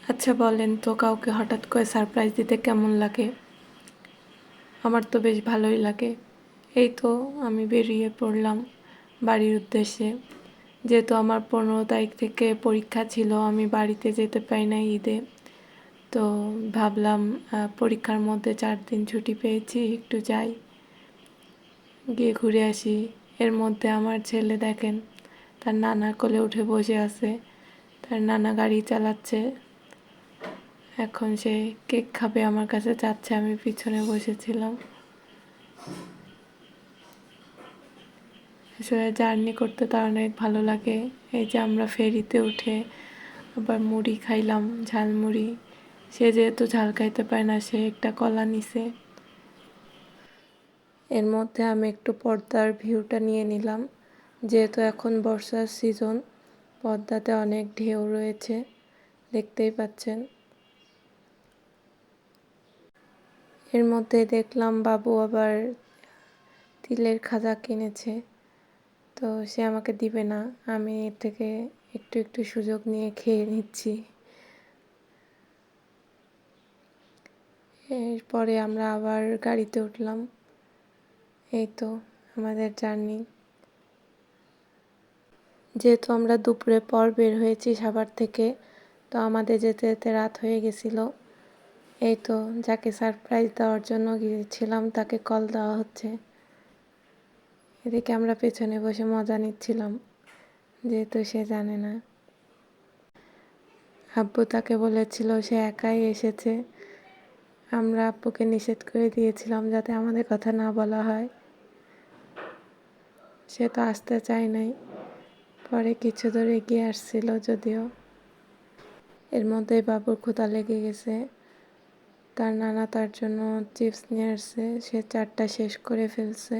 আচ্ছা বলেন তো, কাউকে হঠাৎ করে সারপ্রাইজ দিতে কেমন লাগে? আমার তো বেশ ভালোই লাগে। এই তো আমি বেরিয়ে পড়লাম বাড়ির উদ্দেশ্যে। যেহেতু আমার 15 তারিখ থেকে পরীক্ষা ছিল, আমি বাড়িতে যেতে পারি না ঈদে। তো ভাবলাম পরীক্ষার মধ্যে 4 দিন ছুটি পেয়েছি, একটু যাই, গিয়ে ঘুরে আসি। এর মধ্যে আমার ছেলে দেখেন তার নানার কোলে উঠে বসে আছে, তার নানা গাড়ি চালাচ্ছে। এখন সে কেক খাবে, আমার কাছে চাচ্ছে, আমি পিছনে বসেছিলাম। আসলে জার্নি করতে তার অনেক ভালো লাগে। এই যে আমরা ফেরিতে উঠে আবার মুড়ি খাইলাম, ঝালমুড়ি। সে যেহেতু ঝাল খাইতে পারে না, সে একটা কলা নিছে। এর মধ্যে আমি একটু পদ্মার ভিউটা নিয়ে নিলাম। যেহেতু এখন বর্ষার সিজন, পদ্মাতে অনেক ঢেউ রয়েছে, দেখতেই পাচ্ছেন। এর মধ্যে দেখলাম বাবু আবার তিলের খাজা কিনেছে। তো সে আমাকে দিবে না, আমি এর থেকে একটু একটু সুযোগ নিয়ে খেয়ে নিচ্ছি। এরপরে আমরা আবার গাড়িতে উঠলাম। এই তো আমাদের জার্নি। যেহেতু আমরা দুপুরের পর বের হয়েছি সাভার থেকে, তো আমাদের যেতে যেতে রাত হয়ে গেছিল। এই তো যাকে সারপ্রাইজ দেওয়ার জন্য গিয়েছিলাম তাকে কল দেওয়া হচ্ছে। এদিকে আমরা পেছনে বসে মজা নিচ্ছিলাম, যেহেতু সে জানে না। আব্বু তাকে বলেছিল সে একাই এসেছে। আমরা আব্বুকে নিষেধ করে দিয়েছিলাম যাতে আমাদের কথা না বলা হয়। সে তো আসতে চায় নাই, পরে কিছু দূর এগিয়ে আসছিল যদিও। এর মধ্যেই বাবুর ক্ষুধা লেগে গেছে। তার নানা তার জন্য চিপস নিয়ে আসছে, সে 4টা শেষ করে ফেলছে।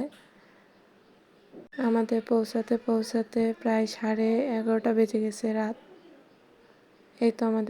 আমাদের পৌঁছাতে পৌঁছাতে প্রায় 11:30 বেজে গেছে রাত। এই তো আমাদের